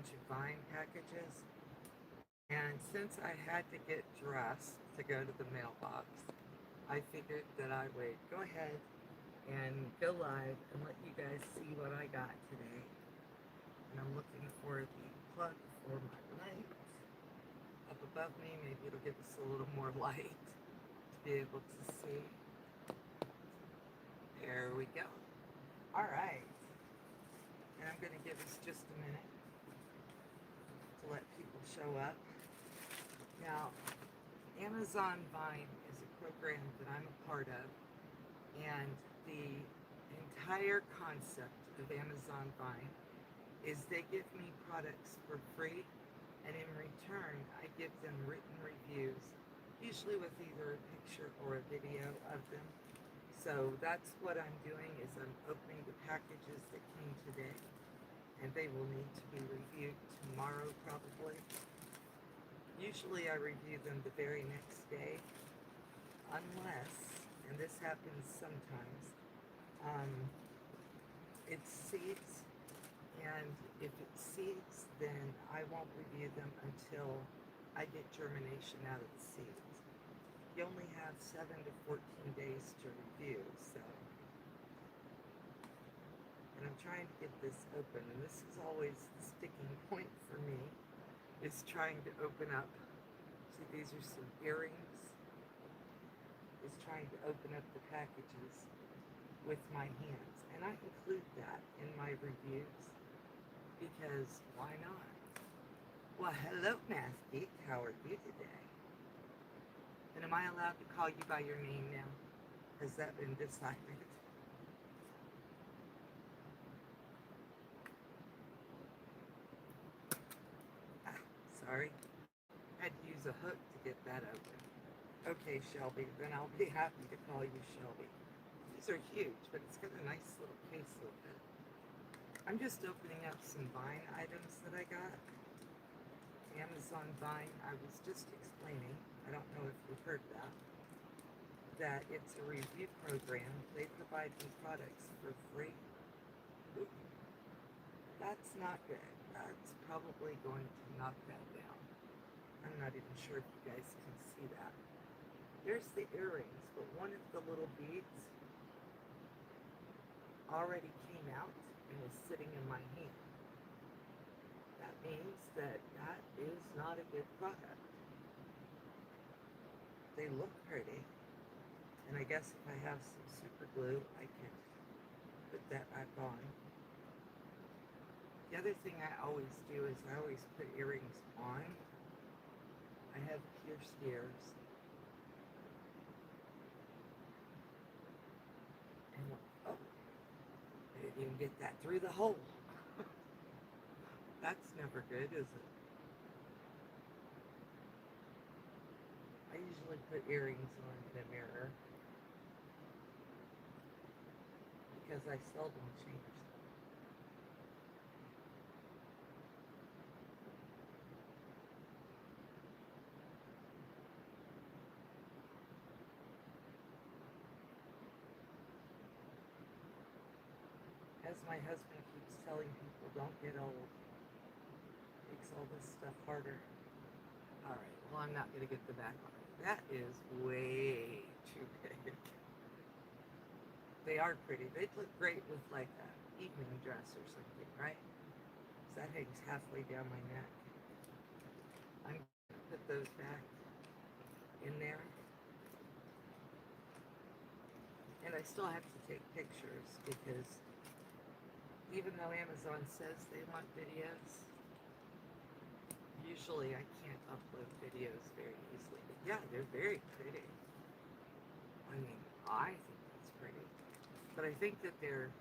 bunch of Vine packages. And since I had to get dressed to go to the mailbox, I figured that I would go ahead and go live and let you guys see what I got today. And I'm looking for the plug for my light up above me. Maybe it'll give us a little more light to be able to see. There we go. All right. And I'm going to give us just a minute to let people show up. Now, Amazon Vine is a program that I'm a part of, and the entire concept of Amazon Vine is they give me products for free, and in return, I give them written reviews, usually with either a picture or a video of them. So that's what I'm doing, is I'm opening the packages that came today, and they will need to be reviewed tomorrow probably. Usually I review them the very next day, unless, and this happens sometimes, it seeds, and if it seeds, then I won't review them until I get germination out of the seeds. You only have 7 to 14 days to review, so. And I'm trying to get this open, and this is always the sticking point for me, is trying to open up. See, these are some earrings. Is trying to open up the packages with my hands. And I include that in my reviews because why not? Well, hello, Math Geek. How are you today? And am I allowed to call you by your name now? Has that been decided? Ah, sorry. Had to use a hook to get that open. Okay, Shelby, then I'll be happy to call you Shelby. These are huge, but it's got a nice little case with it. I'm just opening up some Vine items that I got. Amazon Vine, I was just explaining, I don't know if you've heard that it's a review program. They provide me products for free. Ooh, that's not good. That's probably going to knock that down. I'm not even sure if you guys can see that. There's the earrings, but one of the little beads already came out and is sitting in my hand. That means that that is not a good product. They look pretty, and I guess if I have some super glue, I can put that back on. The other thing I always do is I always put earrings on. I have pierced ears. And oh, I didn't even get that through the hole. That's never good, is it? I usually put earrings on in a mirror because I seldom change them. As my husband keeps telling people, don't get old. Makes all this stuff harder. All right, well, I'm not going to get the back on it. That is way too big. They are pretty. They'd look great with like an evening dress or something, right? So that hangs halfway down my neck. I'm going to put those back in there. And I still have to take pictures because even though Amazon says they want videos, usually I can't upload videos very easily. But yeah, they're very pretty. I mean, I think that's pretty. But I think that their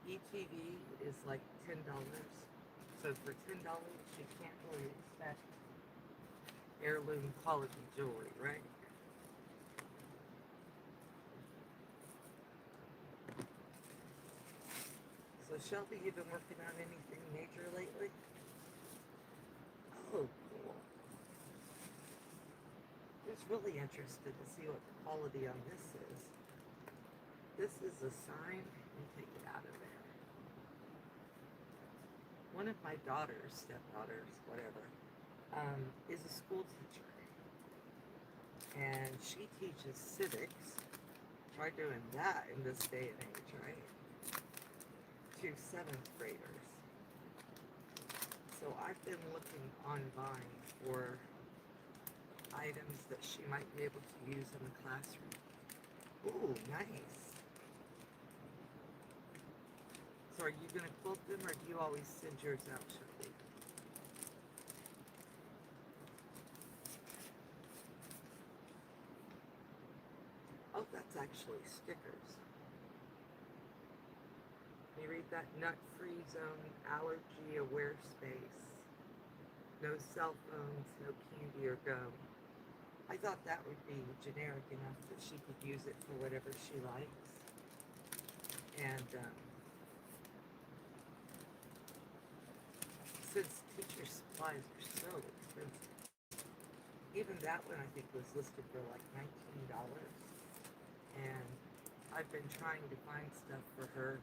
ETV is like $10. So for $10, you can't really expect heirloom quality jewelry, right? So Shelby, you've been working on anything major lately? Oh, cool. I was really interested to see what the quality on this is. This is a sign, and take it out of there. one of my daughters, stepdaughters, whatever, is a school teacher. And she teaches civics. Try doing that in this day and age, right? To 7th graders. So I've been looking online for items that she might be able to use in the classroom. Ooh, nice. So are you going to quilt them, or do you always send yours out, Shelby? Oh, that's actually stickers. Can you read that? Nut-free zone, allergy-aware space. No cell phones, no candy or gum. I thought that would be generic enough that she could use it for whatever she likes. And since teacher supplies are so expensive, even that one I think was listed for like $19. And I've been trying to find stuff for her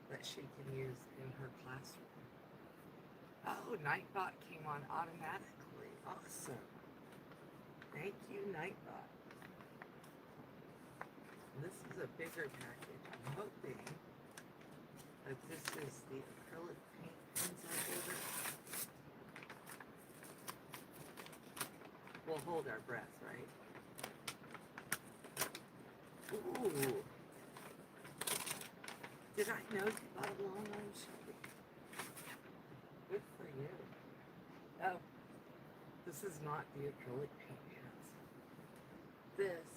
that she can use in her classroom. Oh, Nightbot came on automatically. Awesome. Thank you, Nightbot. This is a bigger package. I'm hoping that this is the acrylic paint pens I ordered. We'll hold our breath, right? Ooh. Did I know you bought a long arm Shelby? Good for you. Oh, this is not the acrylic paint pens. This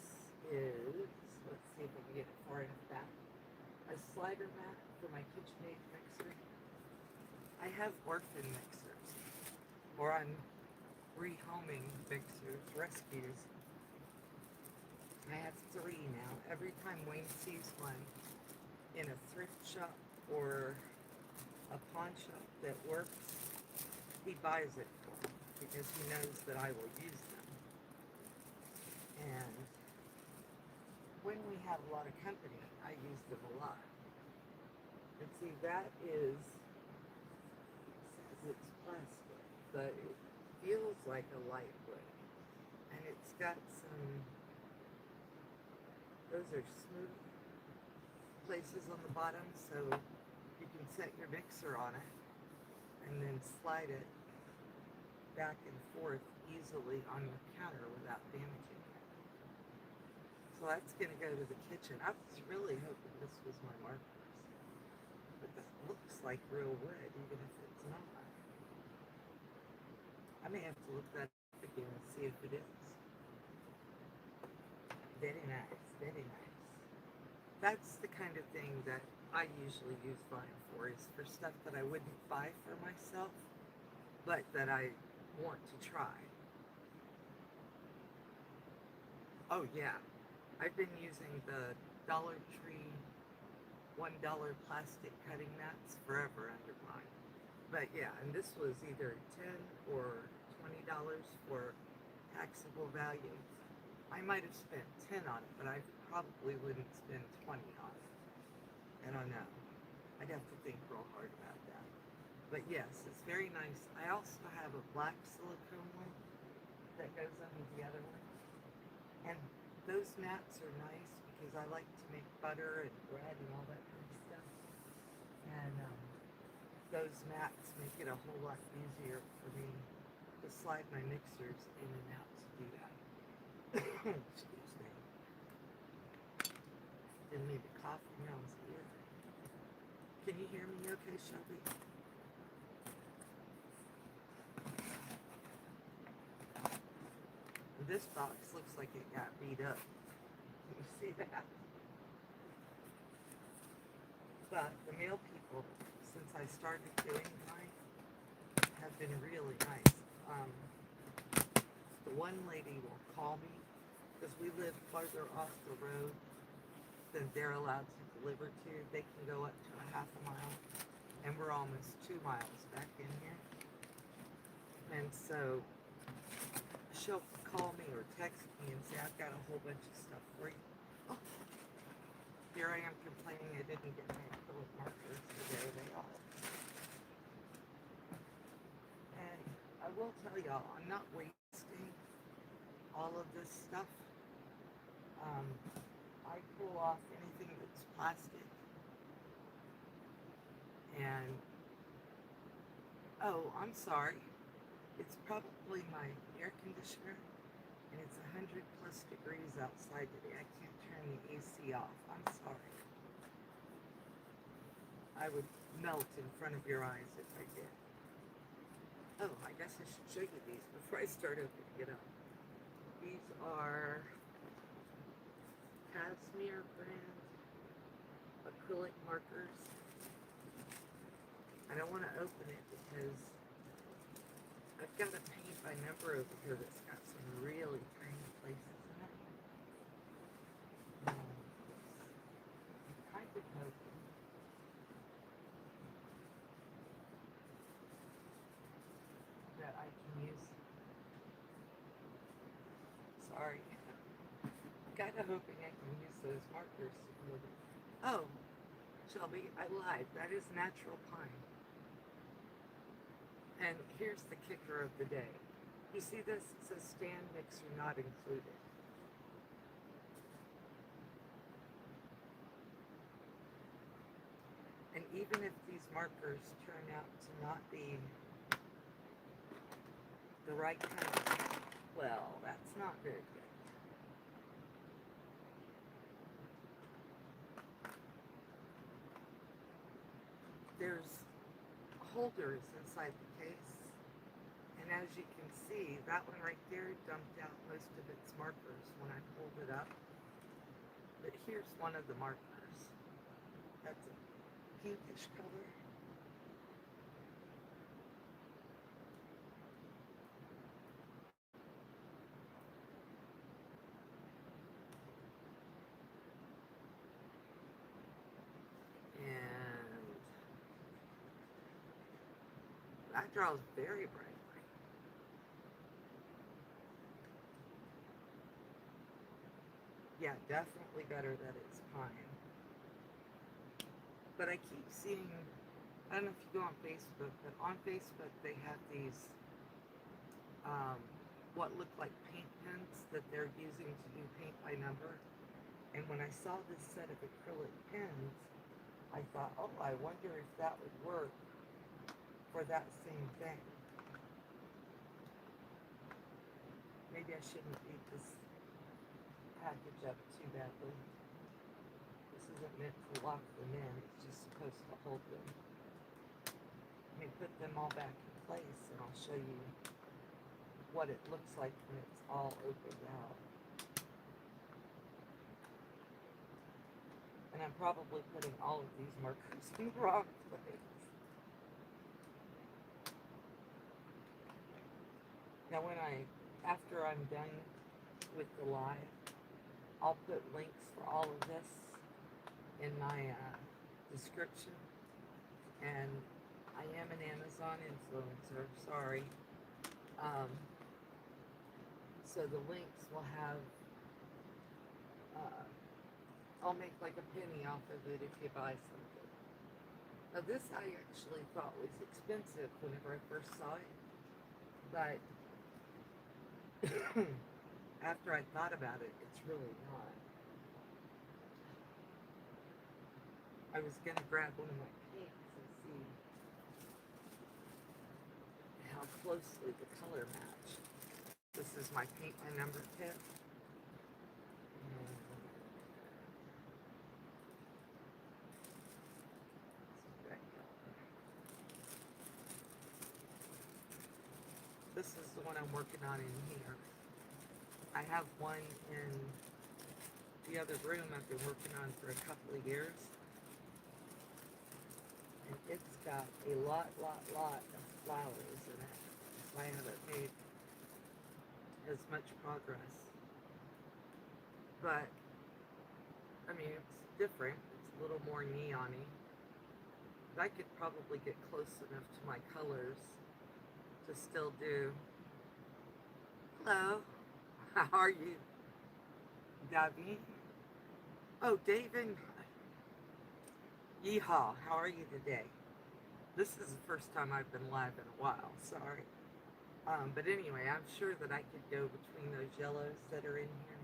is, let's see if I can get it far enough back, a slider mat for my KitchenAid mixer. I have orphan mixers, or I'm rehoming mixers, rescues. I have 3 now. Every time Wayne sees one in a thrift shop or a pawn shop that works, he buys it for me because he knows that I will use them. And when we have a lot of company, I use them a lot. And see, that is, it says it's plastic, but it feels like a light wood. And it's got some, those are smooth places on the bottom, so you can set your mixer on it and then slide it back and forth easily on your counter without damaging it. So that's going to go to the kitchen. I was really hoping this was my markers, but that looks like real wood, even if it's not. I may have to look that up again and see if it is. Very nice, very nice. That's the kind of thing that I usually use Vine for, is for stuff that I wouldn't buy for myself, but that I want to try. Oh yeah, I've been using the Dollar Tree $1 plastic cutting mats forever under mine. But yeah, and this was either $10 or $20 for taxable value. I might have spent 10 on it, but I probably wouldn't spend 20 on it. I don't know. I'd have to think real hard about that. But yes, it's very nice. I also have a black silicone one that goes under the other one. And those mats are nice because I like to make butter and bread and all that kind of stuff. And those mats make it a whole lot easier for me to slide my mixers in and out to do that. Excuse me. Didn't mean to cough in Mel's ear. Can you hear me okay, Shelby? This box looks like it got beat up. Can you see that? But the mail people, since I started doing mine, have been really nice. The one lady will call me because we live farther off the road than they're allowed to deliver to. They can go up to a half a mile, and we're almost 2 miles back in here. And so she'll call me or text me and say, I've got a whole bunch of stuff for you. Oh, here I am complaining I didn't get my acrylic markers. So there they are. will tell y'all, I'm not wasting all of this stuff. Um, I pull off anything that's plastic. And, oh, I'm sorry. It's probably my air conditioner, and it's 100 plus degrees outside today. I can't turn the AC off. I'm sorry. I would melt in front of your eyes if I did. Oh, I guess I should show you these before I start opening it up. These are Cashmere brand acrylic markers. I don't want to open it because I've got a paint by number over here that's got some really tiny places in it. I'm kind of hoping that I can use, sorry, kind of hoping I can use those markers to be able to, oh, Shelby, I lied. That is natural pine. And here's the kicker of the day. You see this? It says stand mixer not included. And even if these markers turn out to not be the right kind of, well, that's not very good. There's holders inside the case. And as you can see, that one right there dumped out most of its markers when I pulled it up. But here's one of the markers. That's a pinkish color. And that draws very brightly. Yeah, definitely better that it's pine. But I keep seeing, I don't know if you go on Facebook, but on Facebook they have these, what look like paint pens that they're using to do paint by number. And when I saw this set of acrylic pens, I thought, oh, I wonder if that would work for that same thing. Maybe I shouldn't beat this package up too badly. This isn't meant to lock them in, it's just supposed to hold them. Let me put them all back in place and I'll show you what it looks like when it's all opened out. And I'm probably putting all of these markers in the wrong place. Now after I'm done with the live, I'll put links for all of this in my description. And I am an Amazon influencer, sorry. So the links will have, I'll make like a penny off of it if you buy something. Now this I actually thought was expensive whenever I first saw it, but after I thought about it, it's really not. I was going to grab one of my paints and see how closely the color matched. This is my paint by number kit. This is the one I'm working on in here. I have one in the other room I've been working on for a couple of years. And it's got a lot of flowers in it. So I haven't made as much progress. But, I mean, it's different. It's a little more neon-y. But I could probably get close enough to my colors to still do. Hello, how are you, David? Oh, David. Yeehaw, how are you today? This is the first time I've been live in a while, sorry. But anyway, I'm sure that I could go between those yellows that are in here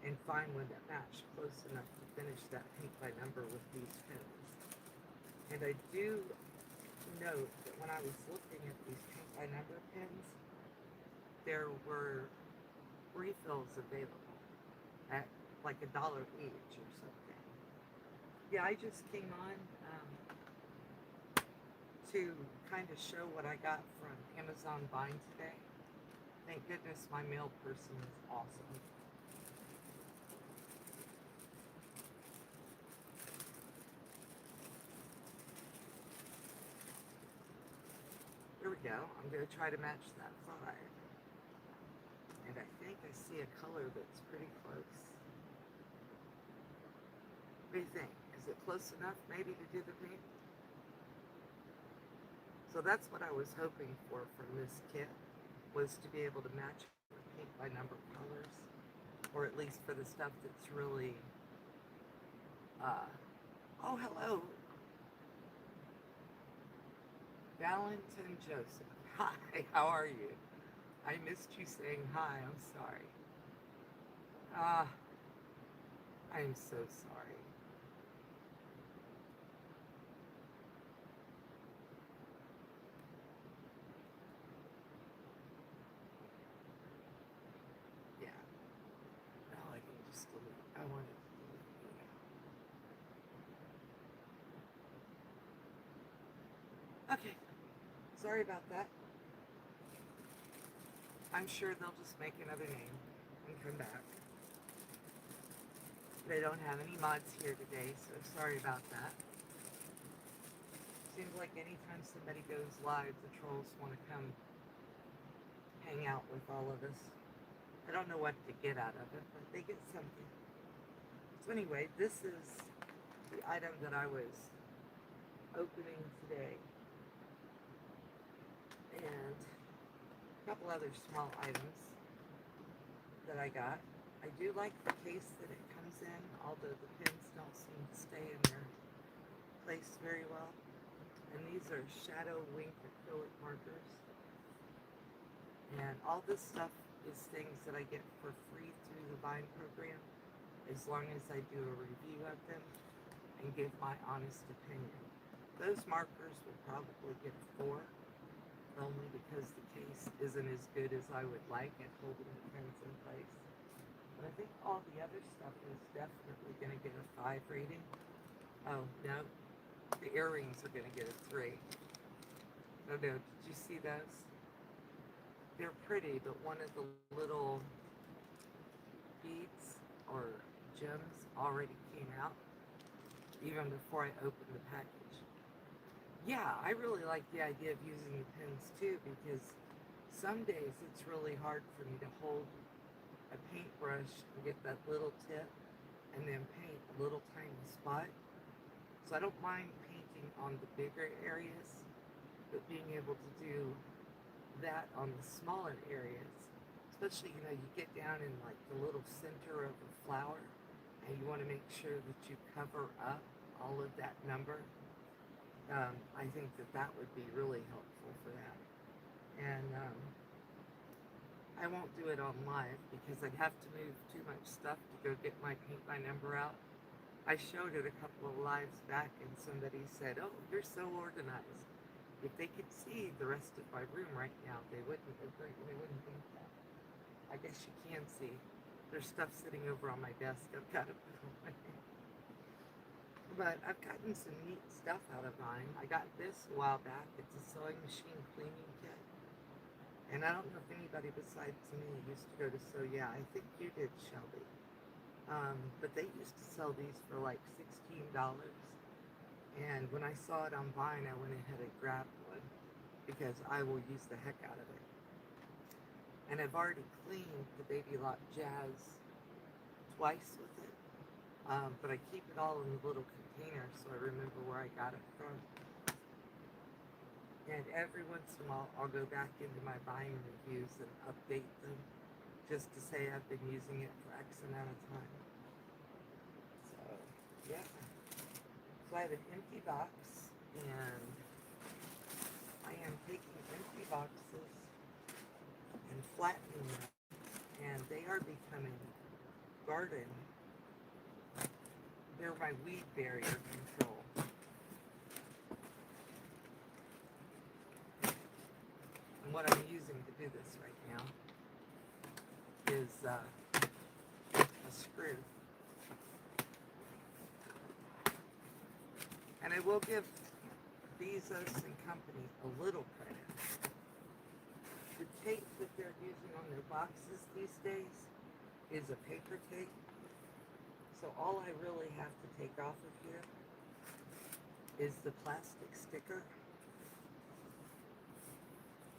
and find one that matched close enough to finish that paint by number with these pins. And I do note that when I was looking at these paint by number pins, there were refills available at like $1 each or something. Yeah, I just came on to kind of show what I got from Amazon Vine today. Thank goodness my mail person is awesome. Here we go. I'm going to try to match that 5. And I think I see a color that's pretty close. What do you think? Is it close enough maybe to do the paint? So that's what I was hoping for from this kit, was to be able to match with paint by number colors, or at least for the stuff that's really, oh, hello, Valentin Joseph. Hi, how are you? I missed you saying hi, I'm sorry. Ah, I am so sorry. Yeah, now I can just delete, I want to delete you now. Okay, sorry about that. I'm sure they'll just make another name and come back. They don't have any mods here today, so sorry about that. Seems like anytime somebody goes live, the trolls want to come hang out with all of us. I don't know what to get out of it, but they get something. So anyway, this is the item that I was opening today. And a couple other small items that I got. I do like the case that it comes in, although the pins don't seem to stay in their place very well. And these are Shadow Wink acrylic markers. And all this stuff is things that I get for free through the Vine program, as long as I do a review of them and give my honest opinion. Those markers will probably get 4, only because the case isn't as good as I would like at holding the pins in place. But I think all the other stuff is definitely going to get a 5 rating. Oh, no, the earrings are going to get a 3. Oh no, did you see those? They're pretty, but one of the little beads or gems already came out, even before I opened the package. Yeah, I really like the idea of using the pins too, because some days it's really hard for me to hold a paintbrush and get that little tip and then paint a little tiny spot. So I don't mind painting on the bigger areas, but being able to do that on the smaller areas, especially, you know, you get down in like the little center of the flower and you want to make sure that you cover up all of that number. I think that that would be really helpful for that. And I won't do it on live because I'd have to move too much stuff to go get my paint by number out. I showed it a couple of lives back and somebody said, oh, you're so organized. If they could see the rest of my room right now, they wouldn't agree. They wouldn't think that. I guess you can see. There's stuff sitting over on my desk. I've got to put away. But I've gotten some neat stuff out of mine. I got this a while back. It's a sewing machine cleaning kit. And I don't know if anybody besides me used to go to sew. Yeah, I think you did, Shelby. But they used to sell these for like $16. And when I saw it on Vine, I went ahead and grabbed one because I will use the heck out of it. And I've already cleaned the Baby Lock Jazz twice with it, but I keep it all in the little container so I remember where I got it from. And every once in a while, I'll go back into my Vine reviews and update them just to say I've been using it for X amount of time. So, yeah. So I have an empty box, and I am taking empty boxes flattening them, and they are becoming garden. They're my weed barrier control. And what I'm using to do this right now is a screw. And I will give Bezos and company a little credit. The tape that they're using on their boxes these days is a paper tape. So all I really have to take off of here is the plastic sticker.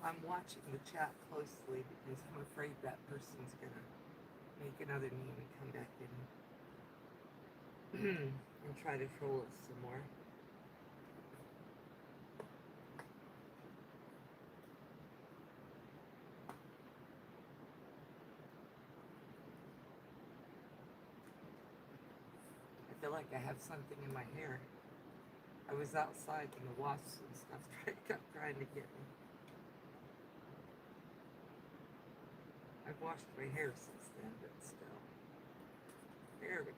I'm watching the chat closely because I'm afraid that person's gonna make another meme and come back in and try to troll us some more. I feel like I have something in my hair. I was outside and the wasps and stuff kept trying to get me. I've washed my hair since then, but still. There we go.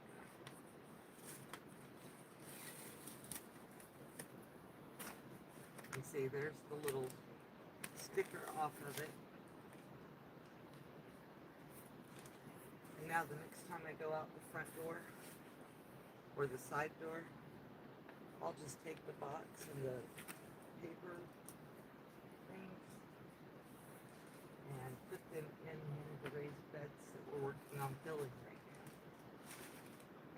You see, there's the little sticker off of it. And now the next time I go out the front door, or the side door, I'll just take the box and the paper things and put them in one of the raised beds that we're working on filling right now.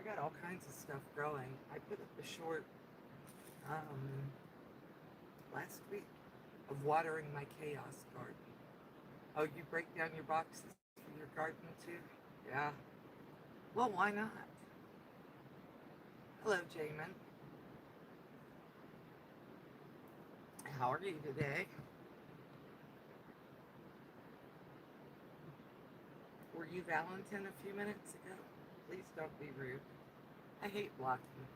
I got all kinds of stuff growing. I put up a short last week of watering my chaos garden. Oh, you break down your boxes for your garden too? Yeah. Well, why not? Hello, Jamin. How are you today? Were you Valentin a few minutes ago? Please don't be rude. I hate blocking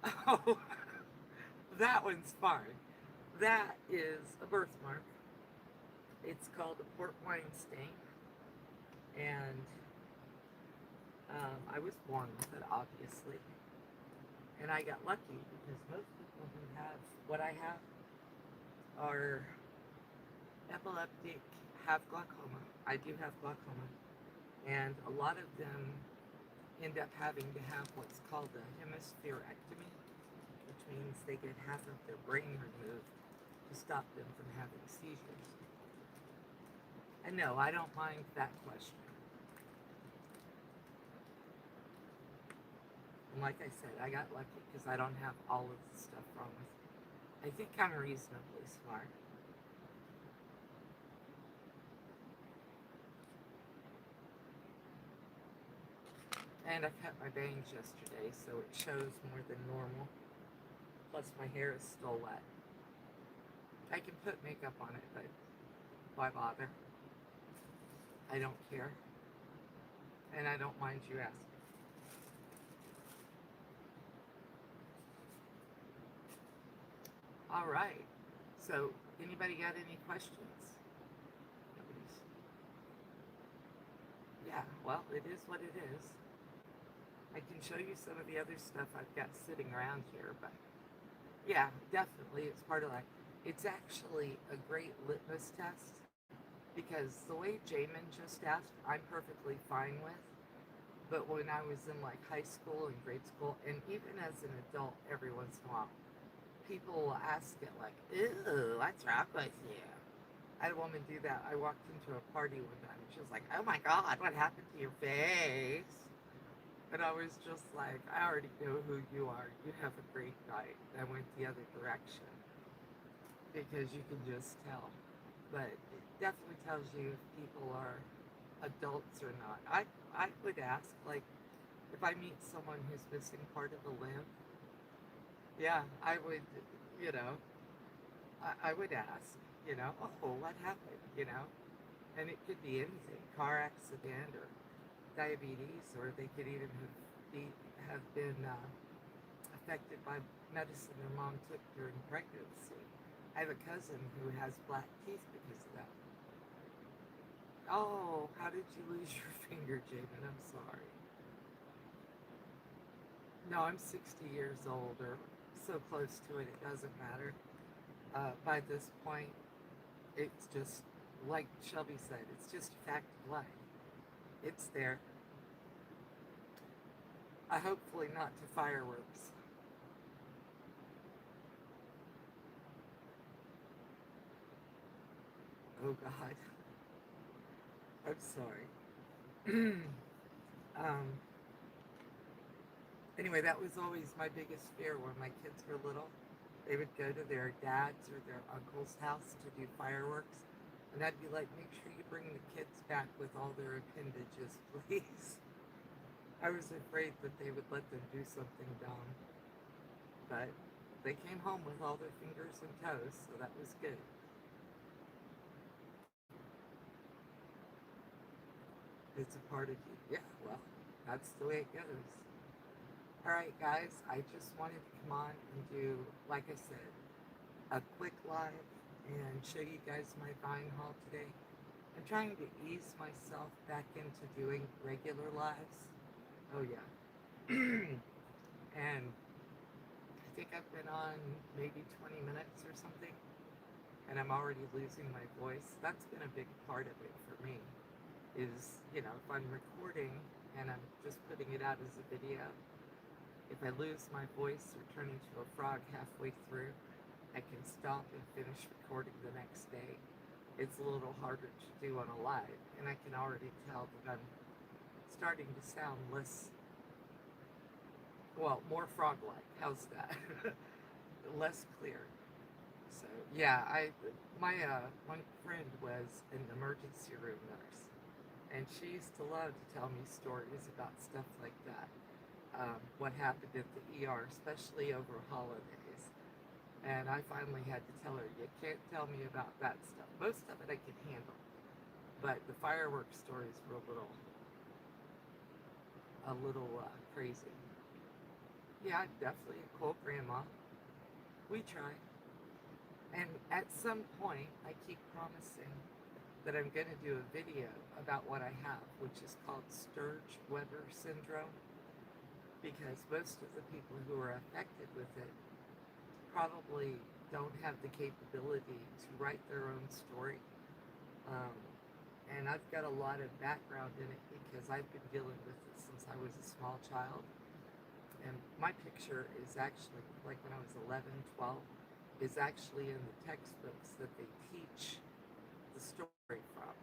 people. Oh, that one's fine. That is a birthmark. It's called a port wine stain. And I was born with it, obviously. And I got lucky because most people who have what I have are epileptic, have glaucoma. I do have glaucoma. And a lot of them end up having to have what's called a hemispherectomy, which means they get half of their brain removed to stop them from having seizures. And no, I don't mind that question. And like I said, I got lucky because I don't have all of the stuff wrong with me. I think I'm reasonably smart. And I cut my bangs yesterday, so it shows more than normal. Plus my hair is still wet. I can put makeup on it, but why bother? I don't care. And I don't mind you asking. All right. So, anybody got any questions? Nobody's. Yeah, well, it is what it is. I can show you some of the other stuff I've got sitting around here, but yeah, definitely it's part of life. It's actually a great litmus test because the way Jamin just asked, I'm perfectly fine with. But when I was in like high school and grade school, and even as an adult, every once in a while, people will ask it like, "Ew, what's wrong with you?" I had a woman do that. I walked into a party one time, and she was like, "Oh my God, what happened to your face?" And I was just like, "I already know who you are. You have a great night." I went the other direction because you can just tell. But it definitely tells you if people are adults or not. I would ask, like, if I meet someone who's missing part of a limb, yeah, I would, you know, I would ask, oh, what happened, And it could be anything, car accident or diabetes, or they could even have been affected by medicine their mom took during pregnancy. I have a cousin who has black teeth because of that. Oh, how did you lose your finger, Jamin? I'm sorry. No, I'm 60 years old, or so close to it, it doesn't matter. By this point, it's just, like Shelby said, it's just a fact of life. It's there. Hopefully not to fireworks. Oh God, I'm sorry. um, anyway, that was always my biggest fear when my kids were little. They would go to their dad's or their uncle's house to do fireworks, and I'd be like, make sure you bring the kids back with all their appendages, please. I was afraid that they would let them do something dumb, but they came home with all their fingers and toes, so that was good. It's a part of you. Yeah, well, that's the way it goes. All right, guys, I just wanted to come on and do, like I said, a quick live and show you guys my buying haul today. I'm trying to ease myself back into doing regular lives. Oh, yeah. And I think I've been on maybe 20 minutes or something, and I'm already losing my voice. That's been a big part of it for me, is, if I'm recording and I'm just putting it out as a video, if I lose my voice or turn into a frog halfway through, I can stop and finish recording the next day. It's a little harder to do on a live, and I can already tell that I'm starting to sound less, well, more frog-like. How's that? Less clear. So yeah, one friend was an emergency room nurse, and she used to love to tell me stories about stuff like that. What happened at the ER, especially over holidays. And I finally had to tell her, you can't tell me about that stuff. Most of it I can handle, but the fireworks stories were a little crazy. Yeah, I'm definitely a cool grandma. We try. And at some point, I keep promising that I'm going to do a video about what I have, which is called Sturge-Weber syndrome, because most of the people who are affected with it probably don't have the capability to write their own story. Um, and I've got a lot of background in it because I've been dealing with it since I was a small child. And my picture is actually, like when I was 11, 12, is actually in the textbooks that they teach the story from,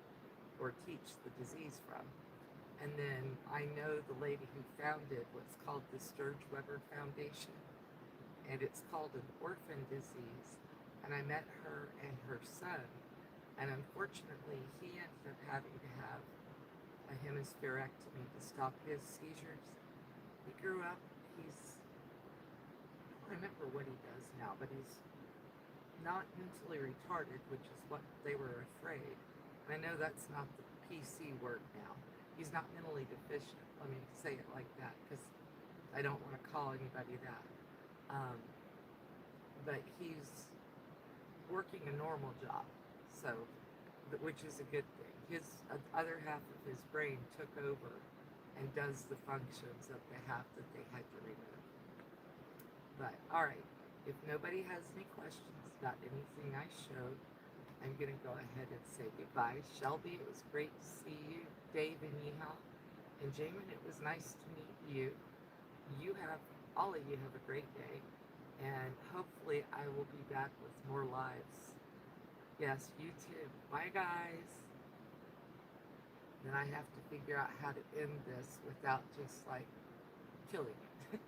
or teach the disease from. And then I know the lady who founded what's called the Sturge-Weber Foundation, and it's called an orphan disease. And I met her and her son, and unfortunately he ended up having to have a hemispherectomy to stop his seizures. He grew up, I don't remember what he does now, but he's not mentally retarded, which is what they were afraid. And I know that's not the PC word now. He's not mentally deficient, let me say it like that, because I don't want to call anybody that. Um, but he's working a normal job, so, which is a good thing. His other half of his brain took over and does the functions of the half that they had to remove. But, alright, if nobody has any questions about anything I showed, I'm going to go ahead and say goodbye. Shelby, it was great to see you. Dave and Yeehaw. And Jamin, it was nice to meet you. All of you have a great day. And hopefully I will be back with more lives. Yes, you too. Bye, guys. Then I have to figure out how to end this without just, like, killing it.